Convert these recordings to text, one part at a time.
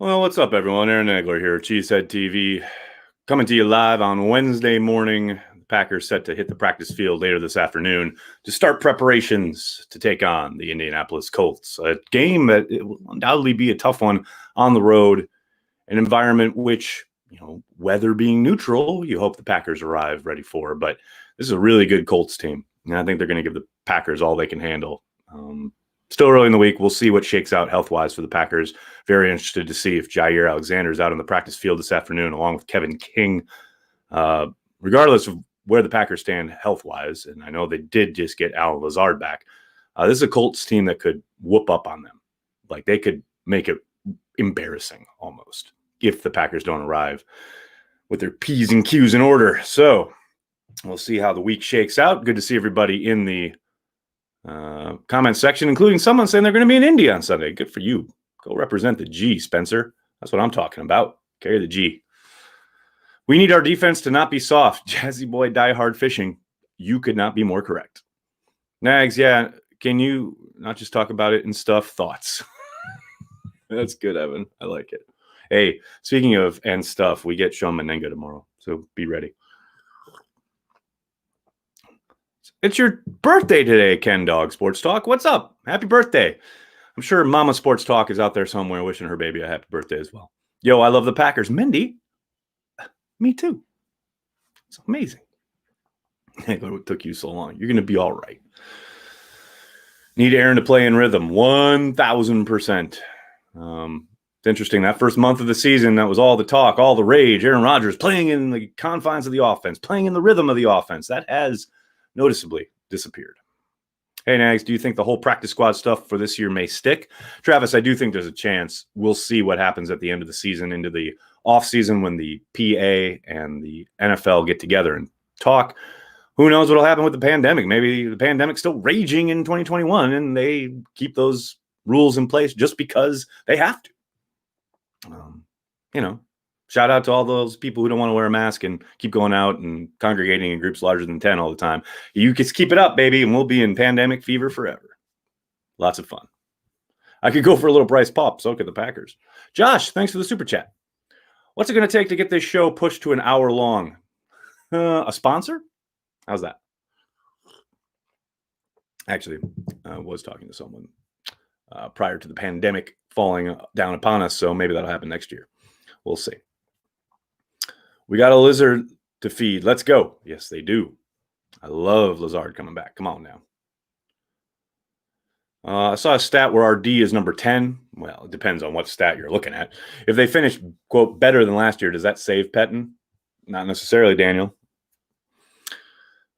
Well, what's up, everyone? Aaron Nagler here, Cheesehead TV, coming to you live on Wednesday morning. The Packers set to hit the practice field later this afternoon to start preparations to take on the Indianapolis Colts, a game that it will undoubtedly be a tough one on the road, an environment which, weather being neutral, you hope the Packers arrive ready for. But this is a really good Colts team, and I think they're going to give the Packers all they can handle. Still early in the week. We'll see what shakes out health-wise for the Packers. Very interested to see if Jair Alexander is out on the practice field this afternoon, along with Kevin King. Regardless of where the Packers stand health-wise, and I know they did just get Allen Lazard back, this is a Colts team that could whoop up on them. Like, they could make it embarrassing almost if the Packers don't arrive with their P's and Q's in order. So we'll see how the week shakes out. Good to see everybody in the comment section, including someone saying they're going to be in India on Sunday. Good for you. Go represent the G, Spencer. That's what I'm talking about. Carry the G. We need our defense to not be soft. Jazzy boy, die hard fishing. You could not be more correct. Nags, yeah. Can you not just talk about it and stuff? Thoughts. That's good, Evan. I like it. Hey, speaking of and stuff, we get Sean Menenga tomorrow, so be ready. It's your birthday today, Ken Dog Sports Talk. What's up? Happy birthday. I'm sure Mama Sports Talk is out there somewhere wishing her baby a happy birthday as well. Yo, I love the Packers. Mindy, me too. It's amazing. It took you so long. You're going to be all right. Need Aaron to play in rhythm. 1,000%. It's interesting. That first month of the season, that was all the talk, all the rage. Aaron Rodgers playing in the confines of the offense, playing in the rhythm of the offense. That has noticeably disappeared. Hey, Nags, do you think the whole practice squad stuff for this year may stick? Travis, I do think there's a chance. We'll see what happens at the end of the season, into the offseason when the PA and the NFL get together and talk. Who knows what will happen with the pandemic? Maybe the pandemic's still raging in 2021 and they keep those rules in place just because they have to. Shout out to all those people who don't want to wear a mask and keep going out and congregating in groups larger than 10 all the time. You can keep it up, baby, and we'll be in pandemic fever forever. Lots of fun. I could go for a little price pop. So could the Packers. Josh, thanks for the super chat. What's it going to take to get this show pushed to an hour long? A sponsor? How's that? Actually, I was talking to someone prior to the pandemic falling down upon us, so maybe that'll happen next year. We'll see. We got a lizard to feed. Let's go. Yes, they do. I love Lazard coming back. Come on now. I saw a stat where our D is number 10. Well, it depends on what stat you're looking at. If they finish, quote, better than last year, does that save Pettin? Not necessarily, Daniel.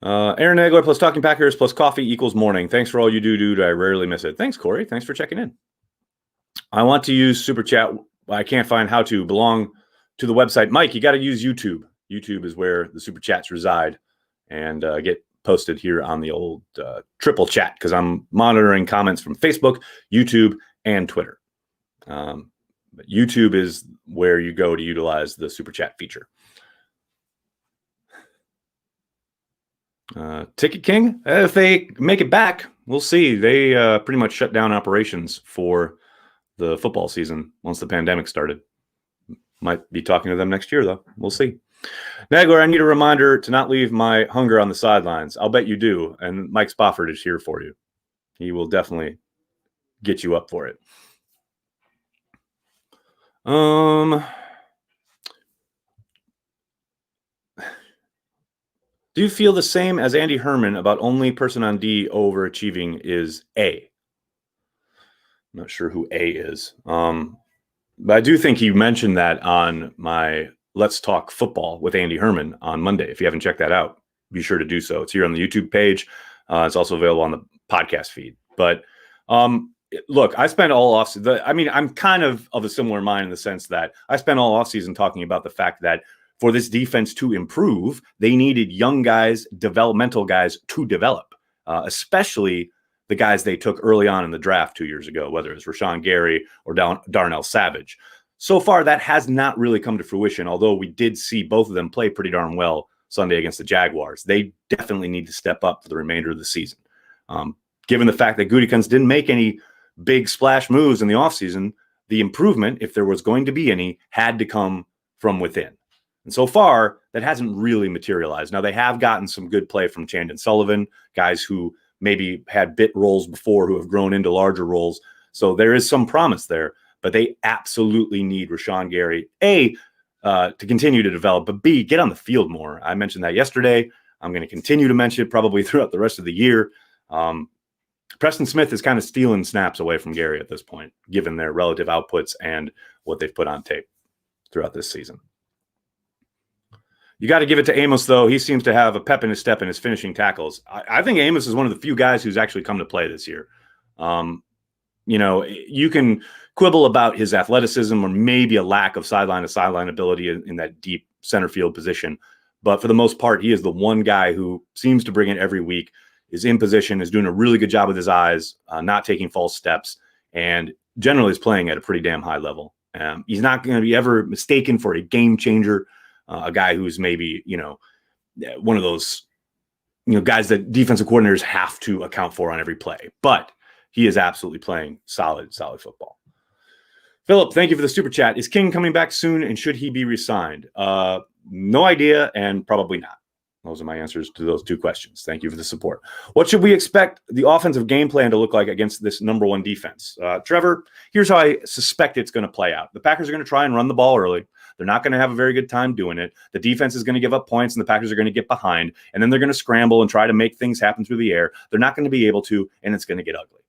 Aaron Nagler plus Talking Packers plus coffee equals morning. Thanks for all you do, dude. I rarely miss it. Thanks, Corey. Thanks for checking in. I want to use Super Chat. I can't find how to belong to the website. Mike, you got to use YouTube. YouTube is where the Super Chats reside and get posted here on the old triple chat because I'm monitoring comments from Facebook, YouTube, and Twitter. But YouTube is where you go to utilize the Super Chat feature. Ticket King, if they make it back, we'll see. They pretty much shut down operations for the football season once the pandemic started. Might be talking to them next year, though. We'll see. Nagler, I need a reminder to not leave my hunger on the sidelines. I'll bet you do. And Mike Spofford is here for you. He will definitely get you up for it. Do you feel the same as Andy Herman about only person on D overachieving is A? I'm not sure who A is. But I do think you mentioned that on my Let's Talk Football with Andy Herman on Monday. If you haven't checked that out, be sure to do so. It's here on the YouTube page. It's also available on the podcast feed. But look, I spent all offseason. I'm kind of a similar mind in the sense that I spent all offseason talking about the fact that for this defense to improve, they needed young guys, developmental guys to develop, especially the guys they took early on in the draft 2 years ago, whether it's Rashawn Gary or Darnell Savage. So far, that has not really come to fruition, although we did see both of them play pretty darn well Sunday against the Jaguars. They definitely need to step up for the remainder of the season. Given the fact that Gutekunst didn't make any big splash moves in the offseason, the improvement, if there was going to be any, had to come from within. And so far, that hasn't really materialized. Now, they have gotten some good play from Chandon Sullivan, guys who maybe had bit roles before who have grown into larger roles. So there is some promise there, but they absolutely need Rashawn Gary, A, to continue to develop, but B, get on the field more. I mentioned that yesterday. I'm going to continue to mention it probably throughout the rest of the year. Preston Smith is kind of stealing snaps away from Gary at this point, given their relative outputs and what they've put on tape throughout this season. You got to give it to Amos, though. He seems to have a pep in his step in his finishing tackles. I think Amos is one of the few guys who's actually come to play this year. You can quibble about his athleticism or maybe a lack of sideline-to-sideline ability in that deep center field position. But for the most part, he is the one guy who seems to bring it every week, is in position, is doing a really good job with his eyes, not taking false steps, and generally is playing at a pretty damn high level. He's not going to be ever mistaken for a game changer, a guy who's maybe, one of those, guys that defensive coordinators have to account for on every play. But he is absolutely playing solid football. Philip, thank you for the super chat. Is King coming back soon, and should he be re-signed? No idea, and probably not. Those are my answers to those two questions. Thank you for the support. What should we expect the offensive game plan to look like against this number one defense? Trevor, here's how I suspect it's going to play out. The Packers are going to try and run the ball early. They're not going to have a very good time doing it. The defense is going to give up points, and the Packers are going to get behind, and then they're going to scramble and try to make things happen through the air. They're not going to be able to, and it's going to get ugly.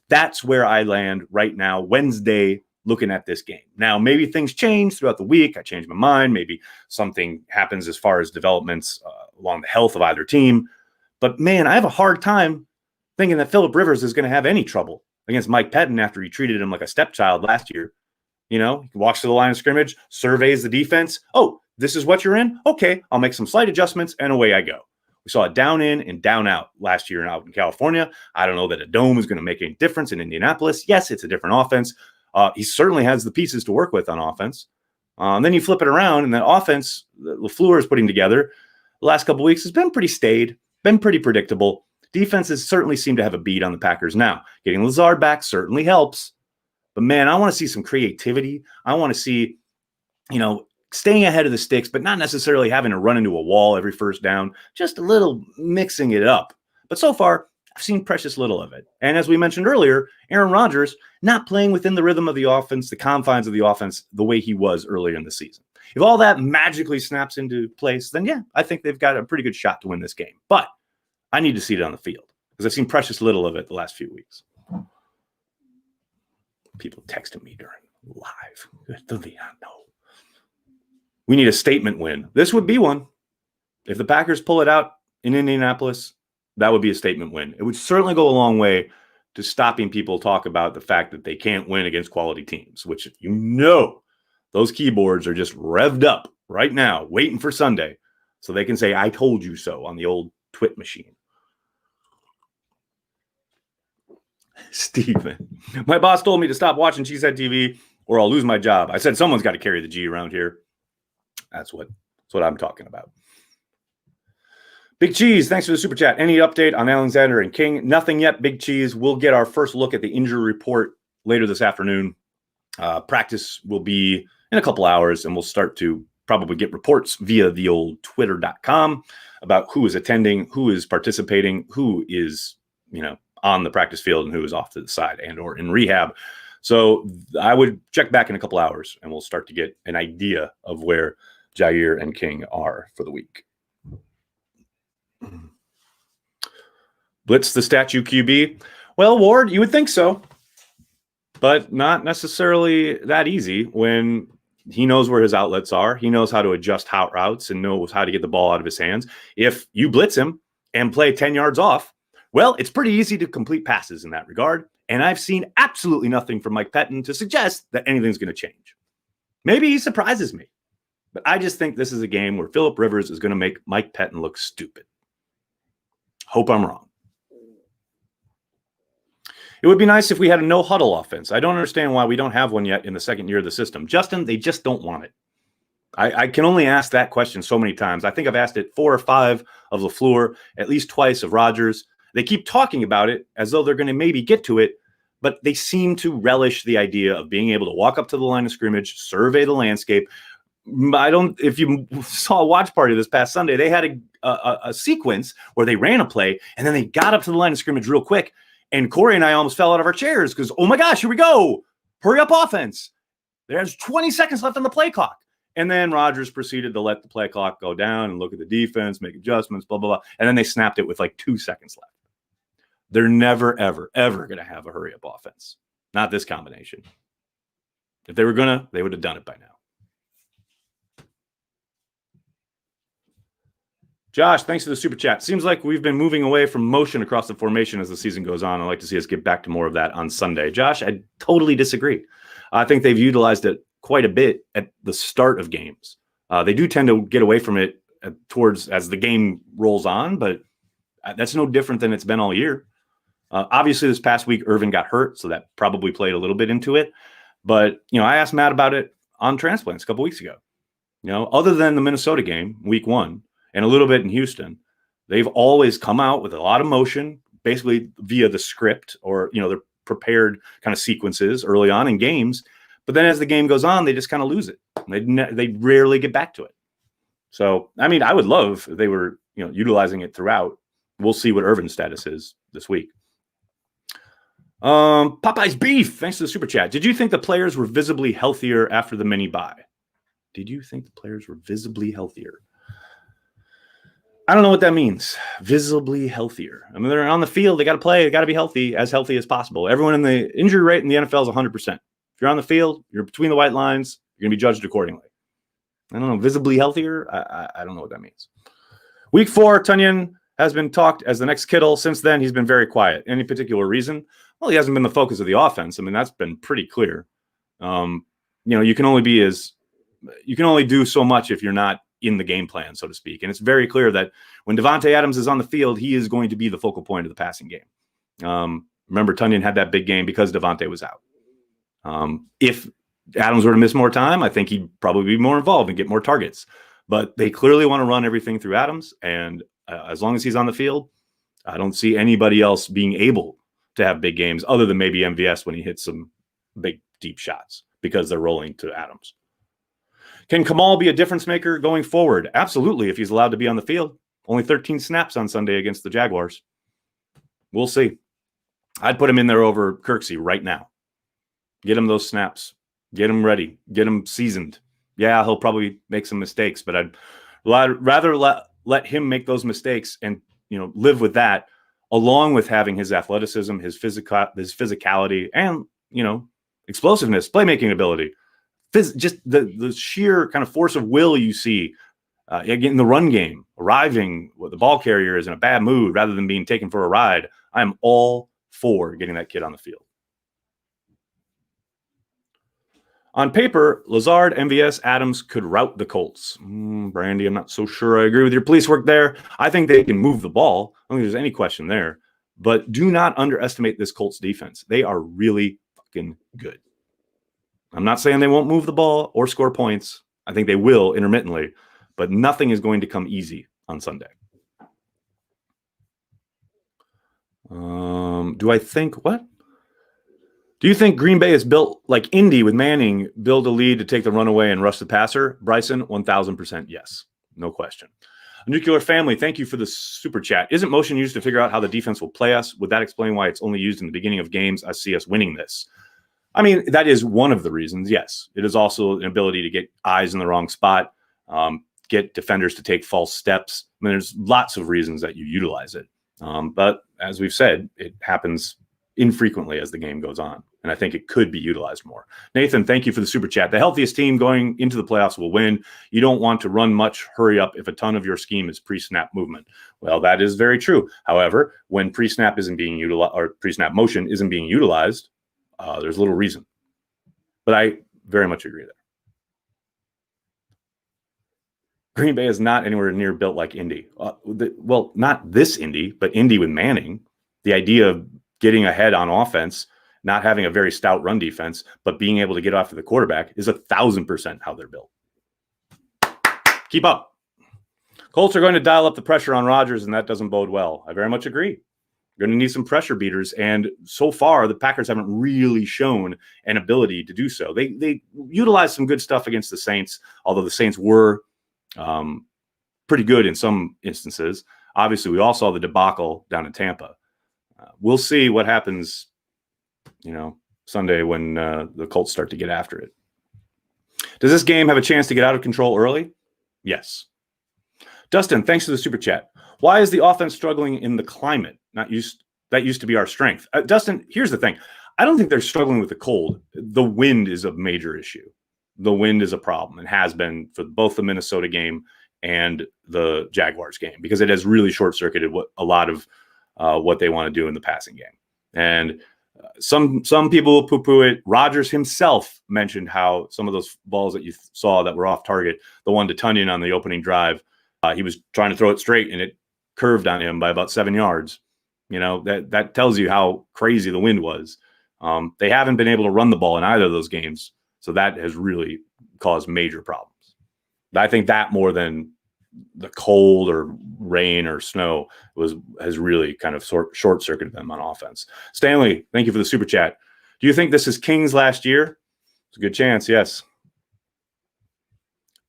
That's where I land right now, Wednesday, looking at this game. Now, maybe things change throughout the week. I change my mind. Maybe something happens as far as developments along the health of either team. But, man, I have a hard time thinking that Phillip Rivers is going to have any trouble against Mike Pettin after he treated him like a stepchild last year. He walks to the line of scrimmage, surveys the defense. Oh, this is what you're in? Okay, I'll make some slight adjustments, and away I go. We saw it down in and down out last year out in California. I don't know that a dome is going to make any difference in Indianapolis. Yes, it's a different offense. He certainly has the pieces to work with on offense. And then you flip it around, and that offense that LaFleur is putting together the last couple of weeks has been pretty staid, been pretty predictable. Defenses certainly seem to have a beat on the Packers now. Getting Lazard back certainly helps. But, man, I want to see some creativity. I want to see, staying ahead of the sticks, but not necessarily having to run into a wall every first down, just a little mixing it up. But so far, I've seen precious little of it. And as we mentioned earlier, Aaron Rodgers not playing within the rhythm of the offense, the confines of the offense, the way he was earlier in the season. If all that magically snaps into place, then yeah, I think they've got a pretty good shot to win this game. But I need to see it on the field because I've seen precious little of it the last few weeks. People texting me during live. Do they not know? We need a statement win. This would be one. If the Packers pull it out in Indianapolis, that would be a statement win. It would certainly go a long way to stopping people talk about the fact that they can't win against quality teams, which those keyboards are just revved up right now, waiting for Sunday, so they can say, I told you so on the old twit machine. Steven, my boss told me to stop watching Cheesehead TV or I'll lose my job. I said someone's got to carry the G around here. That's what I'm talking about. Big Cheese, thanks for the super chat. Any update on Alexander and King? Nothing yet, Big Cheese. We'll get our first look at the injury report later this afternoon. Practice will be in a couple hours, and we'll start to probably get reports via the old twitter.com about who is attending, who is participating, who is, on the practice field and who is off to the side and or in rehab. So I would check back in a couple hours, and we'll start to get an idea of where Jair and King are for the week. Blitz the statue QB. Well, Ward, you would think so, but not necessarily that easy when he knows where his outlets are. He knows how to adjust out routes and knows how to get the ball out of his hands. If you blitz him and play 10 yards off, well, it's pretty easy to complete passes in that regard. And I've seen absolutely nothing from Mike Pettin to suggest that anything's going to change. Maybe he surprises me, but I just think this is a game where Phillip Rivers is going to make Mike Pettin look stupid. Hope I'm wrong. It would be nice if we had a no-huddle offense. I don't understand why we don't have one yet in the second year of the system. Justin, they just don't want it. I can only ask that question so many times. I think I've asked it 4 or 5 of LaFleur, at least twice of Rodgers. They keep talking about it as though they're going to maybe get to it, but they seem to relish the idea of being able to walk up to the line of scrimmage, survey the landscape. If you saw a watch party this past Sunday, they had a sequence where they ran a play and then they got up to the line of scrimmage real quick. And Corey and I almost fell out of our chairs because, oh my gosh, here we go. Hurry up offense. There's 20 seconds left on the play clock. And then Rodgers proceeded to let the play clock go down and look at the defense, make adjustments, blah, blah, blah. And then they snapped it with like 2 seconds left. They're never, ever, ever going to have a hurry up offense. Not this combination. If they were going to, they would have done it by now. Josh, thanks for the super chat. Seems like we've been moving away from motion across the formation as the season goes on. I'd like to see us get back to more of that on Sunday. Josh, I totally disagree. I think they've utilized it quite a bit at the start of games. They do tend to get away from it towards as the game rolls on, but that's no different than it's been all year. Obviously, this past week, Irvin got hurt, so that probably played a little bit into it. But, I asked Matt about it on Transplants a couple weeks ago. Other than the Minnesota game, week 1, and a little bit in Houston, they've always come out with a lot of motion, basically via the script or, their prepared kind of sequences early on in games. But then as the game goes on, they just kind of lose it. They rarely get back to it. So, I would love if they were, utilizing it throughout. We'll see what Irvin's status is this week. Popeye's Beef, thanks to the super chat. Did you think the players were visibly healthier after the mini bye? Did you think the players were visibly healthier? I don't know what that means. Visibly healthier. They're on the field. They got to play. They got to be healthy as possible. Everyone in the injury rate in the NFL is 100%. If you're on the field, you're between the white lines, you're going to be judged accordingly. I don't know. Visibly healthier? I don't know what that means. Week 4, Tunyon has been talked as the next Kittle. Since then, he's been very quiet. Any particular reason? Well, he hasn't been the focus of the offense. That's been pretty clear. You can only do so much if you're not in the game plan, so to speak. And it's very clear that when Devontae Adams is on the field, he is going to be the focal point of the passing game. Remember, Tunyon had that big game because Devontae was out. If Adams were to miss more time, I think he'd probably be more involved and get more targets. But they clearly want to run everything through Adams. And as long as he's on the field, I don't see anybody else being able to have big games other than maybe MVS when he hits some big, deep shots because they're rolling to Adams. Can Kamal be a difference maker going forward? Absolutely, if he's allowed to be on the field. Only 13 snaps on Sunday against the Jaguars. We'll see. I'd put him in there over Kirksey right now. Get him those snaps. Get him ready. Get him seasoned. Yeah, he'll probably make some mistakes, but I'd rather let him make those mistakes and live with that, along with having his athleticism, his physicality, and explosiveness, playmaking ability. Just the sheer kind of force of will you see in the run game, arriving with the ball carrier is in a bad mood rather than being taken for a ride. I am all for getting that kid on the field. On paper, Lazard, MVS, Adams could rout the Colts. Brandy, I'm not so sure I agree with your police work there. I think they can move the ball. I don't think there's any question there. But do not underestimate this Colts defense. They are really fucking good. I'm not saying they won't move the ball or score points. I think they will intermittently, but nothing is going to come easy on Sunday. Do you think Green Bay is built like Indy with Manning, build a lead to take the runaway and rush the passer? Bryson, 1,000% yes. No question. A Nuclear Family, thank you for the super chat. Isn't motion used to figure out how the defense will play us? Would that explain why it's only used in the beginning of games? I see us winning this. That is one of the reasons, yes. It is also an ability to get eyes in the wrong spot, get defenders to take false steps. There's lots of reasons that you utilize it. But as we've said, it happens infrequently as the game goes on. And I think it could be utilized more. Nathan, thank you for the super chat. The healthiest team going into the playoffs will win. You don't want to run much hurry up if a ton of your scheme is pre-snap movement. Well, that is very true. However, when pre-snap isn't being utilized or pre-snap motion isn't being utilized, there's little reason. But I very much agree there. Green Bay is not anywhere near built like Indy. Well, not this Indy, but Indy with Manning. The idea of getting ahead on offense, not having a very stout run defense, but being able to get after the quarterback is 1,000% how they're built. Keep up. Colts are going to dial up the pressure on Rodgers, and that doesn't bode well. I very much agree. Going to need some pressure beaters. And so far, the Packers haven't really shown an ability to do so. They utilized some good stuff against the Saints, although the Saints were pretty good in some instances. Obviously, we all saw the debacle down in Tampa. We'll see what happens, Sunday when the Colts start to get after it. Does this game have a chance to get out of control early? Yes. Dustin, thanks for the super chat. Why is the offense struggling in the climate? That used to be our strength. Dustin, here's the thing. I don't think they're struggling with the cold. The wind is a major issue. The wind is a problem and has been for both the Minnesota game and the Jaguars game because it has really short-circuited a lot of what they want to do in the passing game. And some people poo-poo it. Rodgers himself mentioned how some of those balls that you saw that were off target, the one to Tunyon on the opening drive, he was trying to throw it straight and it curved on him by about 7 yards. That tells you how crazy the wind was. They haven't been able to run the ball in either of those games, so that has really caused major problems. I think that more than the cold or rain or snow has really kind of short-circuited them on offense. Stanley, thank you for the super chat. Do you think this is Kings last year? It's a good chance, yes.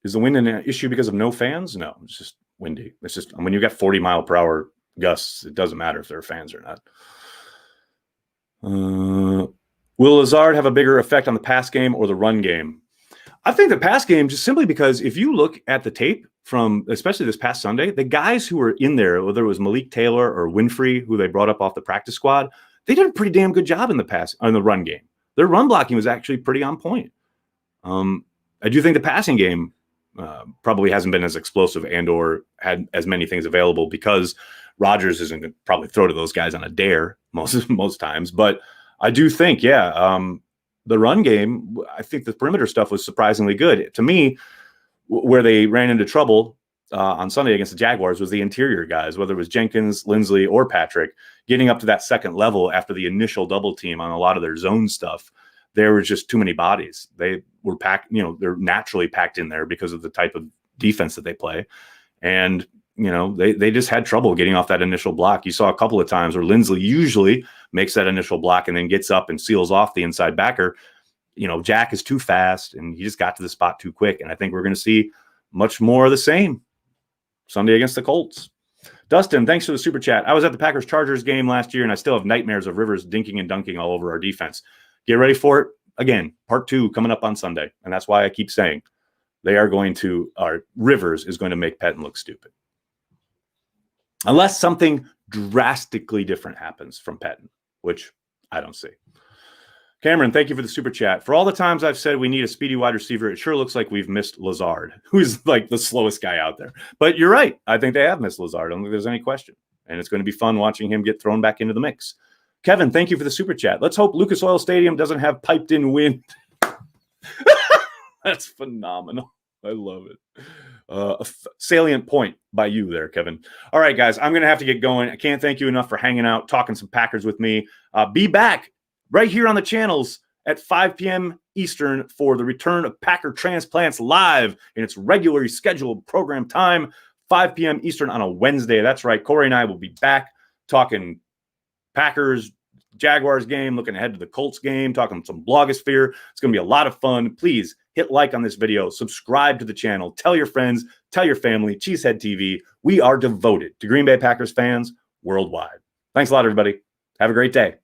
Is the wind an issue because of no fans? No, it's just windy. It's just when you got 40-mile-per-hour gusts, it doesn't matter if there are fans or not. Will Lazard have a bigger effect on the pass game or the run game? I think the pass game, just simply because if you look at the tape from especially this past Sunday, the guys who were in there, whether it was Malik Taylor or Winfrey, who they brought up off the practice squad, they did a pretty damn good job in the run game. Their run blocking was actually pretty on point. I do think the passing game probably hasn't been as explosive and or had as many things available because Rodgers isn't going to probably throw to those guys on a dare most times. But I do think, the run game, I think the perimeter stuff was surprisingly good. To me, where they ran into trouble on Sunday against the Jaguars was the interior guys, whether it was Jenkins, Lindsley, or Patrick, getting up to that second level after the initial double team on a lot of their zone stuff. There was just too many bodies. They were packed, they're naturally packed in there because of the type of defense that they play. And, they just had trouble getting off that initial block. You saw a couple of times where Lindsley usually makes that initial block and then gets up and seals off the inside backer. Jack is too fast and he just got to the spot too quick. And I think we're going to see much more of the same Sunday against the Colts. Dustin, thanks for the super chat. I was at the Packers-Chargers game last year and I still have nightmares of Rivers dinking and dunking all over our defense. Get ready for it. Again, part 2 coming up on Sunday. And that's why I keep saying Rivers is going to make Pettin look stupid. Unless something drastically different happens from Pettin, which I don't see. Cameron, thank you for the super chat. For all the times I've said we need a speedy wide receiver, it sure looks like we've missed Lazard, who's like the slowest guy out there. But you're right. I think they have missed Lazard. I don't think there's any question. And it's going to be fun watching him get thrown back into the mix. Kevin, thank you for the super chat. Let's hope Lucas Oil Stadium doesn't have piped in wind. That's phenomenal. I love it. A salient point by you there, Kevin. All right, guys, I'm going to have to get going. I can't thank you enough for hanging out, talking some Packers with me. Be back right here on the channels at 5 p.m. Eastern for the return of Packer Transplants live in its regularly scheduled program time, 5 p.m. Eastern on a Wednesday. That's right. Corey and I will be back talking Packers, Jaguars game, looking ahead to the Colts game, talking some blogosphere. It's going to be a lot of fun. Please hit like on this video, subscribe to the channel, tell your friends, tell your family, Cheesehead TV. We are devoted to Green Bay Packers fans worldwide. Thanks a lot, everybody. Have a great day.